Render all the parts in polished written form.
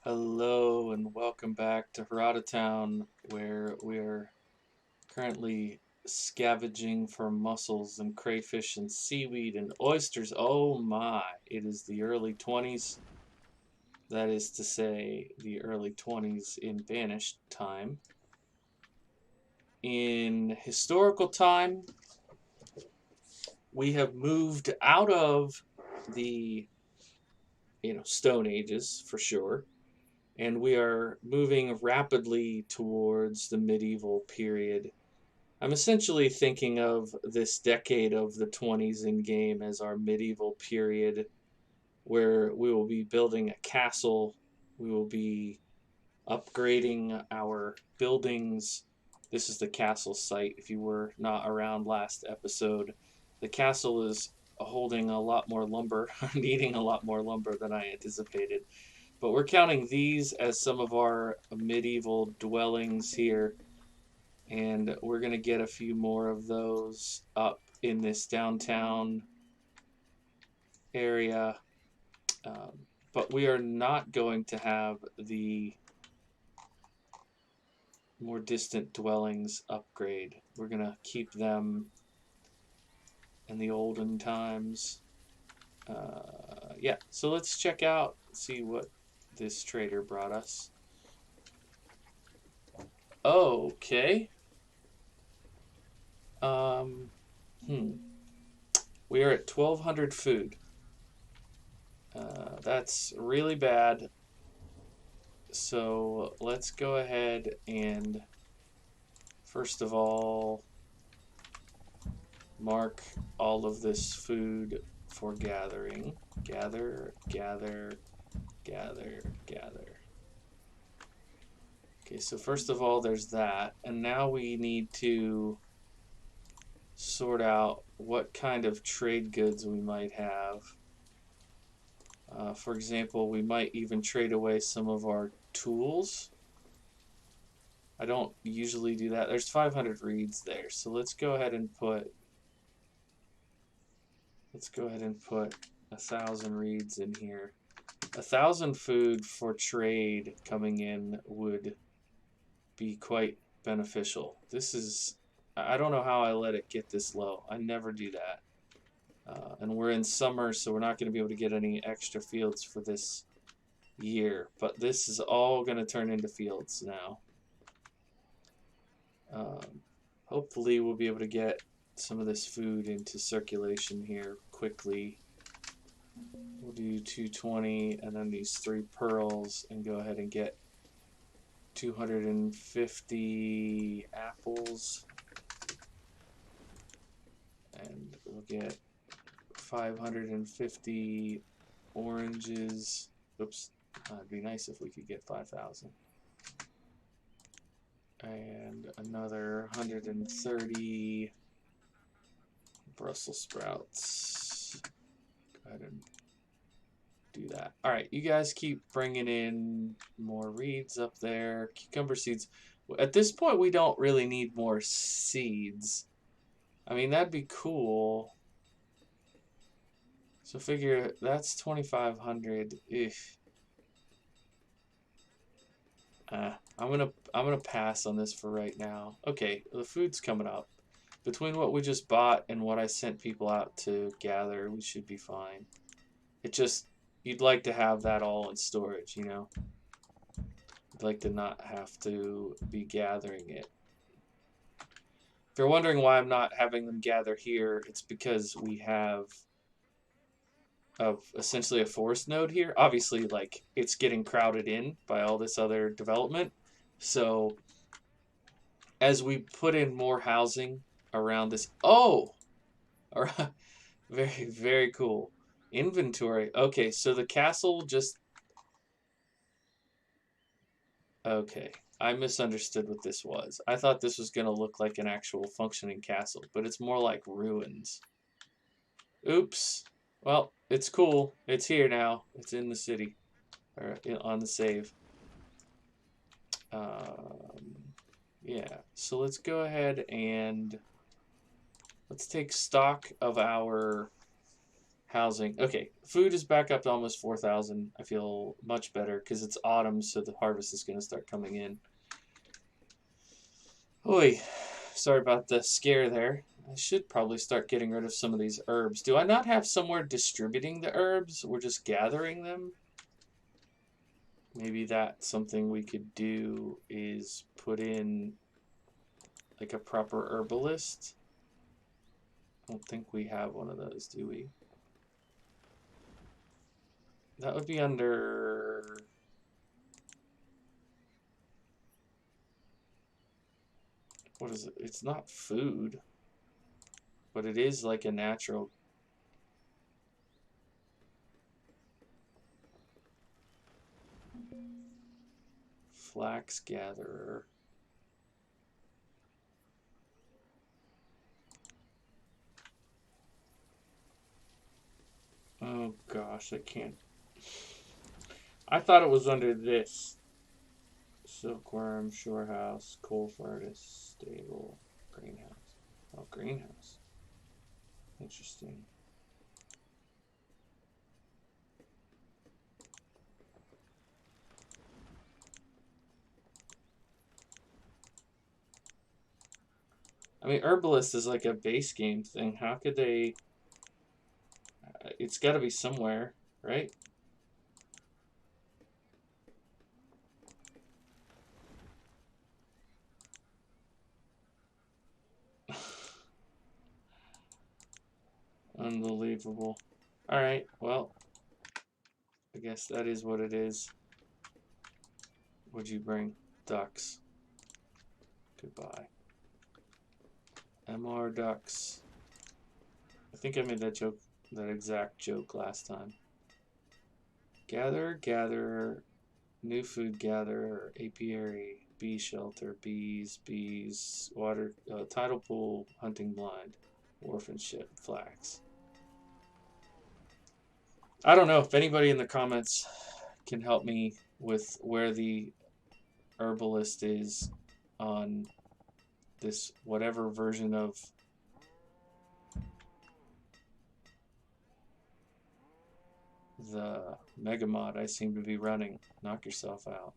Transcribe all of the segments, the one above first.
Hello and welcome back to Herodotown, where we are currently scavenging for mussels and crayfish and seaweed and oysters. Oh my, it is the early 20s. That is to say, the early 20s in Banished time. In historical time, we have moved out of the Stone Ages for sure, and we are moving rapidly towards the medieval period. I'm essentially thinking of this decade of the 20s in game as our medieval period where we will be building a castle, we will be upgrading our buildings. This is the castle site if you were not around last episode. The castle is holding a lot more lumber, needing a lot more lumber than I anticipated. But we're counting these as some of our medieval dwellings here, and we're going to get a few more of those up in this downtown area. But we are not going to have the more distant dwellings upgrade. We're going to keep them in the olden times. Yeah, so let's check out, see what this trader brought us. Okay. We are at 1,200 food. That's really bad. So let's go ahead and first of all mark all of this food for gathering. Gather, gather, gather, gather. Okay, so first of all there's that, and now we need to sort out what kind of trade goods we might have. For example, we might even trade away some of our tools. I don't usually do that. There's 500 reeds there, so let's go ahead and put 1,000 reeds in here. 1,000 food for trade coming in would be quite beneficial. I don't know how I let it get this low. I never do that. And we're in summer, so we're not going to be able to get any extra fields for this year. But this is all going to turn into fields now. Hopefully we'll be able to get some of this food into circulation here quickly. We'll do 220 and then these 3 pearls and go ahead and get 250 apples. And we'll get 550 oranges. Oops, it'd be nice if we could get 5,000. And another 130 Brussels sprouts. Go ahead and do that. All right, you guys keep bringing in more reeds up there. Cucumber seeds. At this point, we don't really need more seeds. I mean, that'd be cool. So figure that's 2,500. I'm gonna pass on this for right now. Okay, the food's coming up. Between what we just bought and what I sent people out to gather, we should be fine. It just, you'd like to have that all in storage, you know? You'd like to not have to be gathering it. If you're wondering why I'm not having them gather here, it's because we have essentially a forest node here. Obviously, like, it's getting crowded in by all this other development. So as we put in more housing around this, all right, very, very cool. Inventory. Okay, so the castle just, okay, I misunderstood what this was. I thought this was going to look like an actual functioning castle, but it's more like ruins. Oops. Well, it's cool. It's here now. It's in the city, or on the save. Yeah, so let's go ahead and let's take stock of our Housing. Okay, food is back up to almost 4,000. I feel much better because it's autumn, so the harvest is going to start coming in. Oi, sorry about the scare there. I should probably start getting rid of some of these herbs. Do I not have somewhere distributing the herbs? We're just gathering them? Maybe that's something we could do, is put in like a proper herbalist. I don't think we have one of those, do we? That would be under... What is it? It's not food, but it is like a natural... Flax gatherer. Oh gosh, I can't. I thought it was under this. Silkworm, shorehouse, coal furnace, stable, greenhouse. Oh, greenhouse. Interesting. I mean, herbalist is like a base game thing. How could they... It's got to be somewhere, right? Unbelievable. Alright, well, I guess that is what it is. What'd you bring? Ducks. Goodbye. MR ducks. I think I made that joke, that exact joke last time. Gather, new food gatherer, apiary, bee shelter, bees, water, tidal pool, hunting blind, orphanship, flax. I don't know if anybody in the comments can help me with where the herbalist is on this whatever version of the MegaMod I seem to be running. Knock yourself out.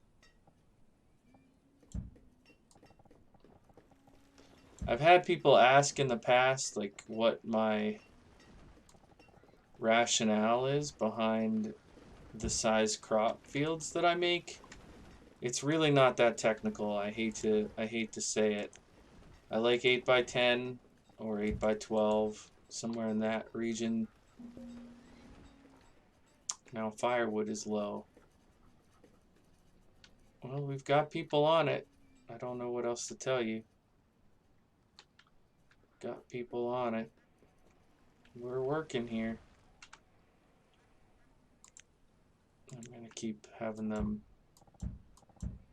I've had people ask in the past like what my rationale is behind the size crop fields that I make. It's really not that technical. I hate to say it. I like 8x10 or 8x12, somewhere in that region. Now firewood is low. Well, we've got people on it. I don't know what else to tell you. Got people on it. We're working here. I'm gonna keep having them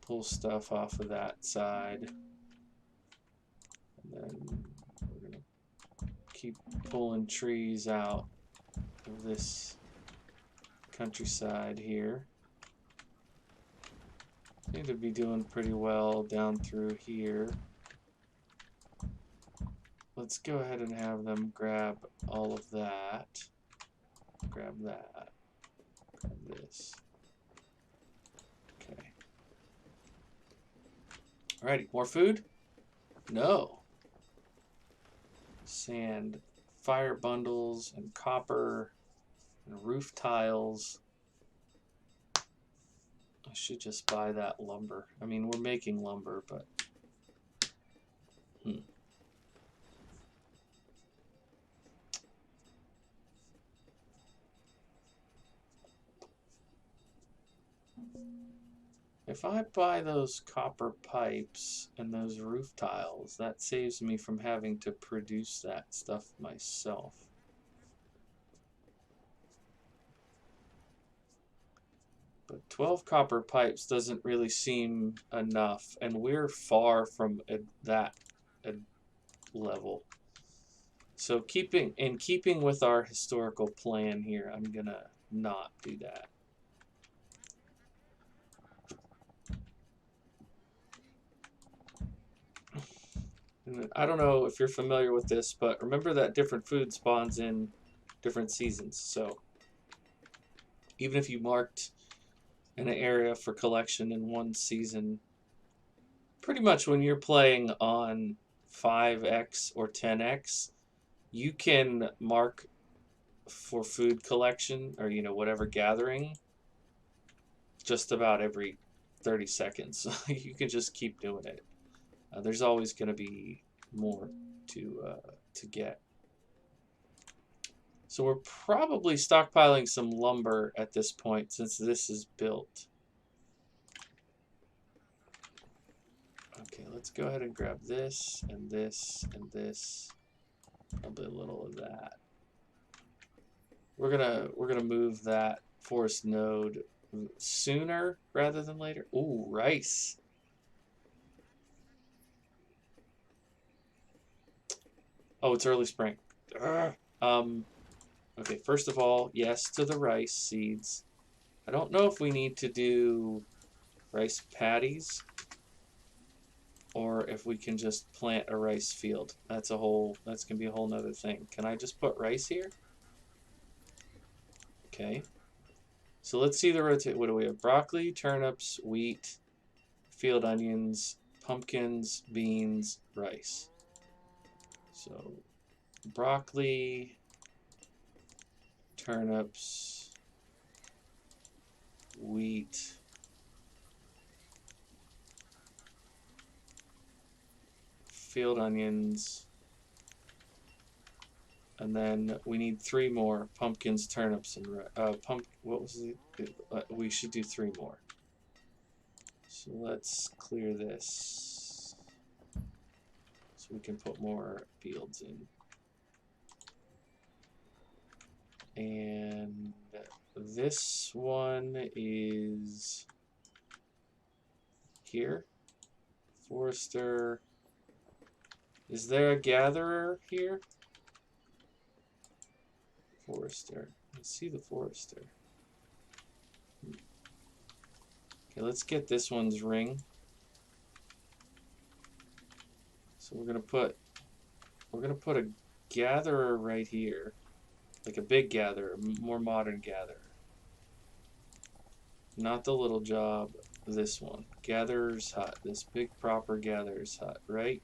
pull stuff off of that side. And then we're gonna keep pulling trees out of this countryside here. Seem to be doing pretty well down through here. Let's go ahead and have them grab all of that. Grab that. Grab this. Okay. Alrighty, more food? No. Sand, fire bundles, and copper, and roof tiles. I should just buy that lumber. I mean, we're making lumber, but... If I buy those copper pipes and those roof tiles, that saves me from having to produce that stuff myself. But 12 copper pipes doesn't really seem enough, and we're far from that level. So in keeping with our historical plan here, I'm gonna not do that. And I don't know if you're familiar with this, but remember that different food spawns in different seasons. So even if you marked an area for collection in one season, pretty much when you're playing on 5x or 10x, you can mark for food collection or, you know, whatever gathering just about every 30 seconds. You can just keep doing it. There's always going to be more to get. So we're probably stockpiling some lumber at this point since this is built. Okay, let's go ahead and grab this and this and this. Probably a little of that. We're gonna move that forest node sooner rather than later. Ooh, rice. Oh, it's early spring. Okay, first of all, yes to the rice seeds. I don't know if we need to do rice patties or if we can just plant a rice field. That's gonna be a whole nother thing. Can I just put rice here? Okay. So let's see the rotate. What do we have? Broccoli, turnips, wheat, field onions, pumpkins, beans, rice. So broccoli, turnips, wheat, field onions, and then we need 3 more: pumpkins, turnips, and what was it? We should do 3 more. So let's clear this so we can put more fields in. And this one is here. Forester. Is there a gatherer here? Forester. Let's see the forester. Okay, let's get this one's ring. So we're gonna put a gatherer right here, like a big gatherer, more modern gatherer. Not the little job. This one, gatherer's hut. This big proper gatherer's hut, right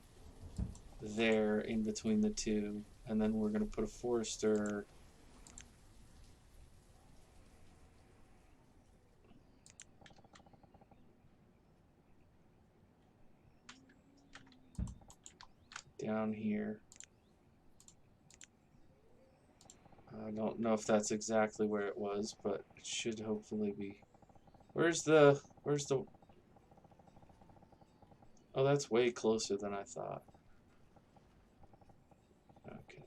there in between the two, and then we're gonna put a forester. Down here. I don't know if that's exactly where it was, but it should hopefully be. Where's the Oh, that's way closer than I thought. Okay.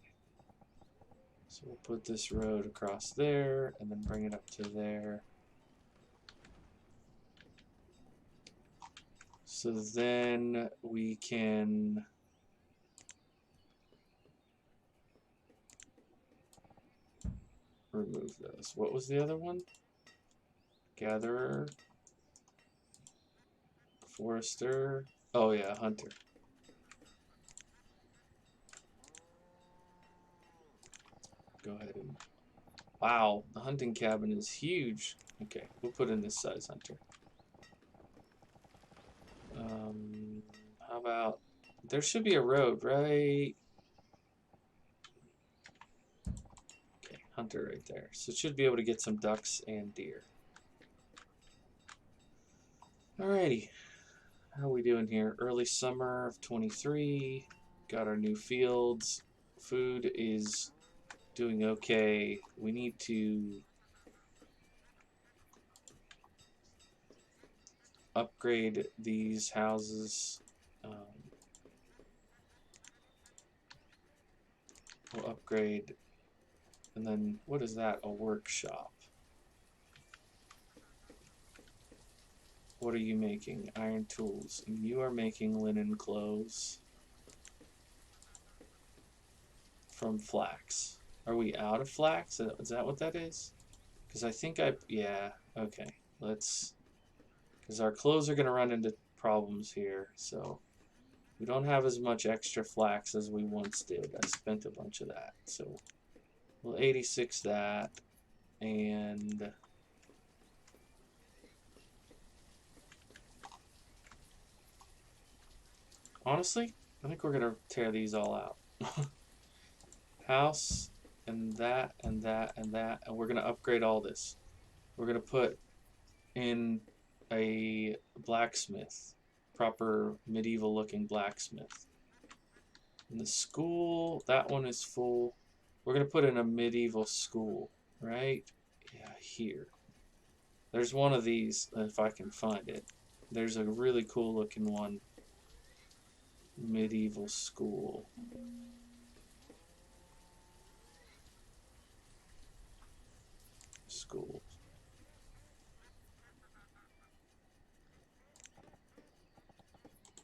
So we'll put this road across there and then bring it up to there. So then we can remove those. What was the other one? Gatherer, forester. Oh yeah, hunter. Go ahead and... Wow, the hunting cabin is huge. Okay, we'll put in this size hunter. How about... There should be a road, right? Okay, hunter right there. So it should be able to get some ducks and deer. Alrighty. How are we doing here? Early summer of 23. Got our new fields. Food is doing okay. We need to upgrade these houses. We'll upgrade. And then, what is that? A workshop. What are you making? Iron tools. And you are making linen clothes from flax. Are we out of flax? Is that what that is? Because I think yeah, okay. Let's... Because our clothes are going to run into problems here, so... We don't have as much extra flax as we once did. I spent a bunch of that, so... We'll 86 that. And honestly, I think we're going to tear these all out. House, and that, and that, and that. And we're going to upgrade all this. We're going to put in a blacksmith. Proper medieval looking blacksmith. And the school, that one is full. We're going to put in a medieval school, right? Yeah, here. There's one of these, if I can find it. There's a really cool looking one. Medieval school. School.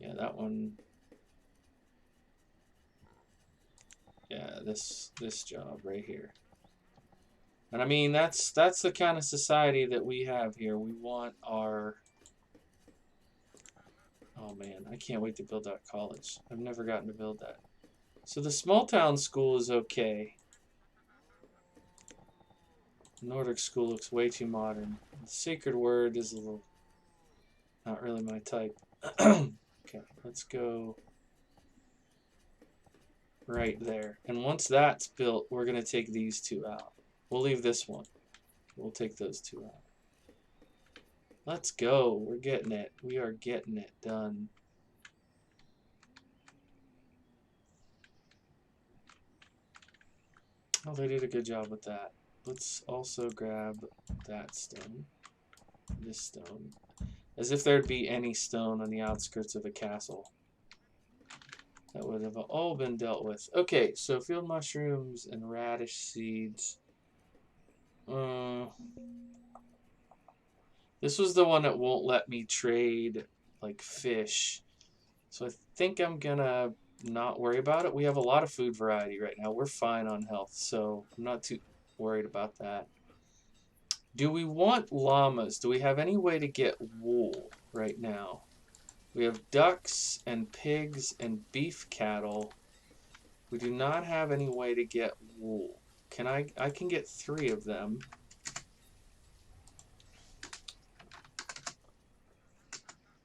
Yeah, that one. Yeah, this job right here. And I mean, that's the kind of society that we have here. We want our... Oh man, I can't wait to build that college. I've never gotten to build that. So the small town school is okay. The Nordic school looks way too modern. The sacred word is a little... not really my type. Okay, let's go right there. And once that's built, we're going to take these two out. We'll leave this one. We'll take those two out. Let's go. We're getting it. We are getting it done. Oh, they did a good job with that. Let's also grab that stone. This stone. As if there'd be any stone on the outskirts of a castle. That would have all been dealt with. Okay, so field mushrooms and radish seeds. This was the one that won't let me trade, like, fish. So I think I'm gonna not worry about it. We have a lot of food variety right now. We're fine on health, so I'm not too worried about that. Do we want llamas? Do we have any way to get wool right now? We have ducks and pigs and beef cattle. We do not have any way to get wool. I can get 3 of them.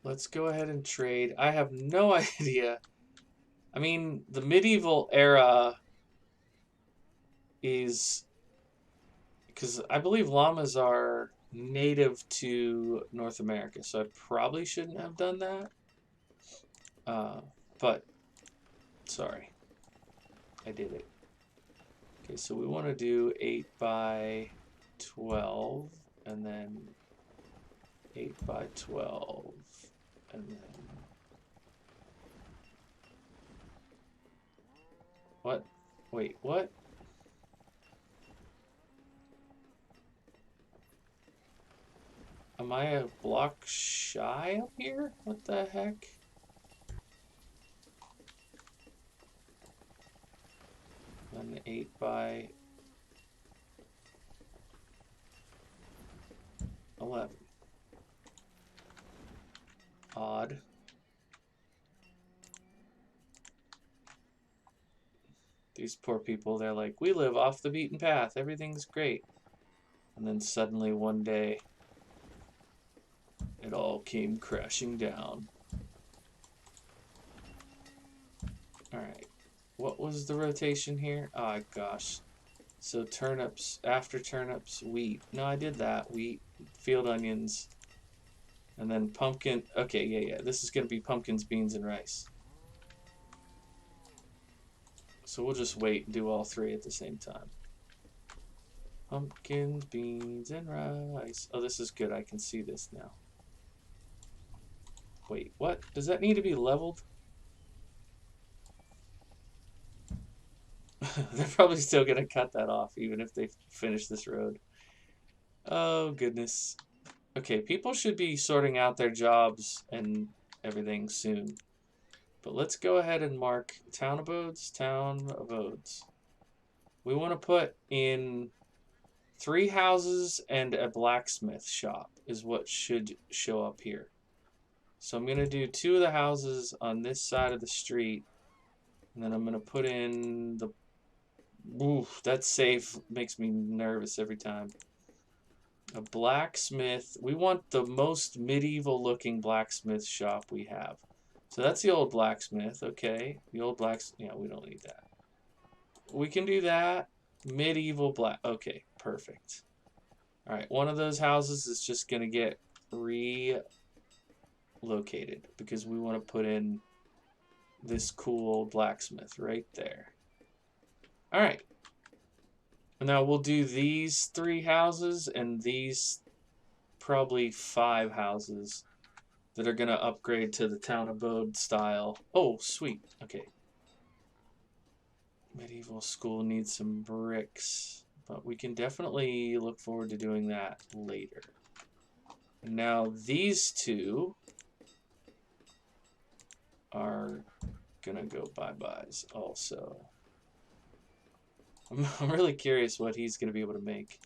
Let's go ahead and trade. I have no idea. I mean, the medieval era is... because I believe llamas are native to North America, so I probably shouldn't have done that. But, sorry. I did it. Okay, so we want to do 8 by 12, and then 8 by 12, and then... What? Wait, what? Am I a block shy up here? What the heck? An 8 by 11. Odd. These poor people, they're like, we live off the beaten path, everything's great. And then suddenly one day, it all came crashing down. Alright, what was the rotation here? Oh gosh. So turnips, after turnips, wheat. No, I did that. Wheat, field onions, and then pumpkin. Okay, yeah. This is going to be pumpkins, beans, and rice. So we'll just wait and do all 3 at the same time. Pumpkins, beans, and rice. Oh, this is good. I can see this now. Wait, what? Does that need to be leveled? They're probably still going to cut that off, even if they finish this road. Oh, goodness. Okay, people should be sorting out their jobs and everything soon. But let's go ahead and mark town abodes, town abodes. We want to put in 3 houses and a blacksmith shop is what should show up here. So I'm going to do 2 of the houses on this side of the street. And then I'm going to put in the Oof, that save makes me nervous every time. A blacksmith. We want the most medieval looking blacksmith shop we have. So that's the old blacksmith. Okay. The old yeah, we don't need that. We can do that. Medieval black. Okay, perfect. All right, one of those houses is just going to get relocated because we want to put in this cool blacksmith right there. All right. Now we'll do these 3 houses and these probably 5 houses that are going to upgrade to the town abode style. Oh, sweet. Okay. Medieval school needs some bricks, but we can definitely look forward to doing that later. Now these 2 are gonna go bye-byes also. I'm really curious what he's gonna be able to make.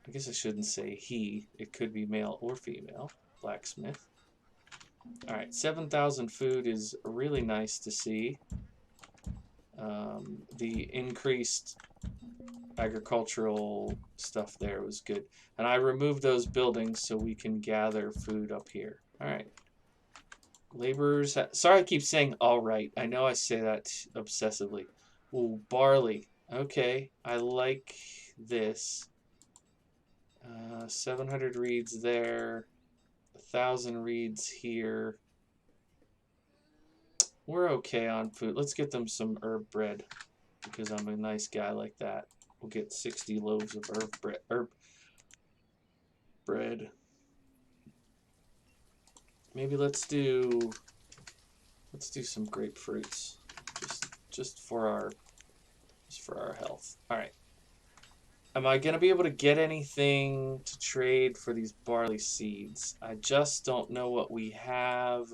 I guess I shouldn't say he. It could be male or female. Blacksmith. Alright, 7,000 food is really nice to see. The increased agricultural stuff there was good. And I removed those buildings so we can gather food up here. Alright. Laborers. Sorry I keep saying alright. I know I say that obsessively. Ooh, barley. Okay, I like this. 700 reeds there. 1,000 reeds here. We're okay on food. Let's get them some herb bread because I'm a nice guy like that. We'll get 60 loaves of herb bread. Maybe let's do some grapefruits just for our health. All right. Am I going to be able to get anything to trade for these barley seeds? I just don't know what we have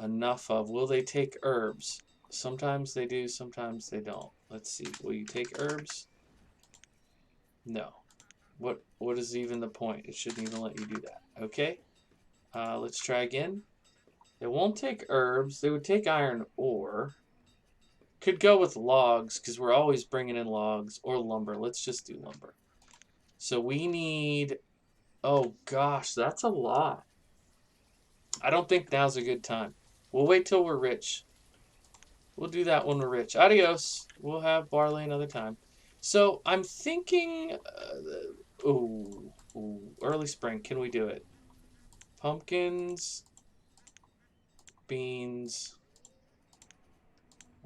enough of. Will they take herbs? Sometimes they do, sometimes they don't. Let's see. Will you take herbs? No. What is even the point? It shouldn't even let you do that. Okay. Let's try again. They won't take herbs. They would take iron ore. Could go with logs because we're always bringing in logs or lumber. Let's just do lumber. So we need... Oh gosh, that's a lot. I don't think now's a good time. We'll wait till we're rich. We'll do that when we're rich. Adios. We'll have barley another time. So I'm thinking... early spring. Can we do it? Pumpkins, beans,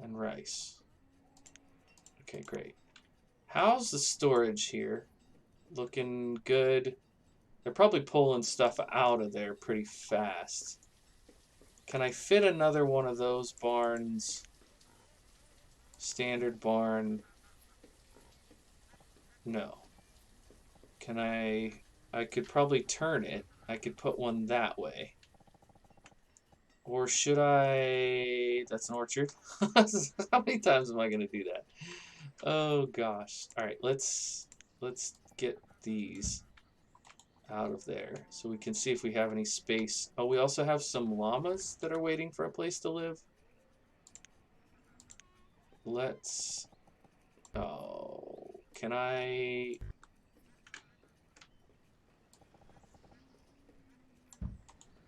and rice. Okay, great. How's the storage here? Looking good. They're probably pulling stuff out of there pretty fast. Can I fit another one of those barns? Standard barn. No. Can I could probably turn it. I could put one that way. Or should I... That's an orchard. How many times am I going to do that? Oh, gosh. All right, let's get these out of there so we can see if we have any space. Oh, we also have some llamas that are waiting for a place to live. Let's... Oh, can I...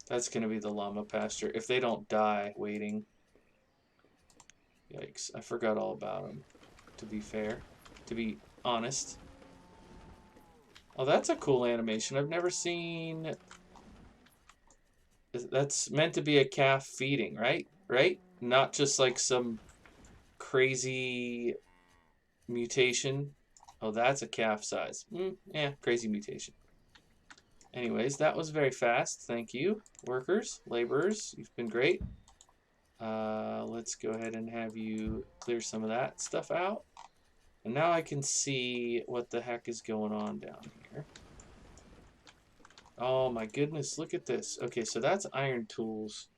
That's going to be the llama pasture. If they don't die waiting. Yikes. I forgot all about them, to be fair. To be honest. Oh, that's a cool animation. I've never seen... That's meant to be a calf feeding, right? Right? Not just like some crazy mutation. Oh, that's a calf size. Yeah, crazy mutation. Anyways, that was very fast. Thank you. Workers, laborers, you've been great. Let's go ahead and have you clear some of that stuff out. And now I can see what the heck is going on down here. Oh my goodness, look at this. Okay, so that's iron tools.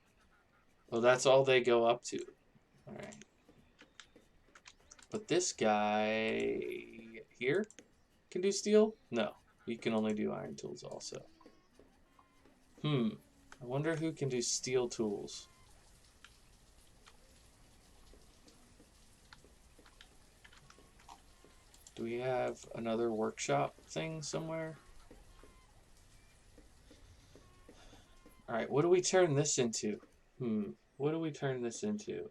Oh, that's all they go up to. Alright. But this guy here can do steel? No, he can only do iron tools also. I wonder who can do steel tools. Do we have another workshop thing somewhere? Alright, what do we turn this into? What do we turn this into?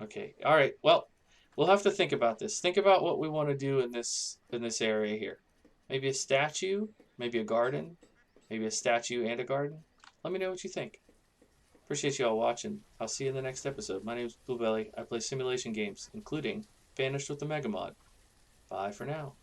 Okay, alright, well, we'll have to think about this. Think about what we want to do in this area here. Maybe a statue, maybe a garden, maybe a statue and a garden. Let me know what you think. Appreciate you all watching. I'll see you in the next episode. My name is Bluebelly. I play simulation games, including Banished with the MegaMod. Bye for now.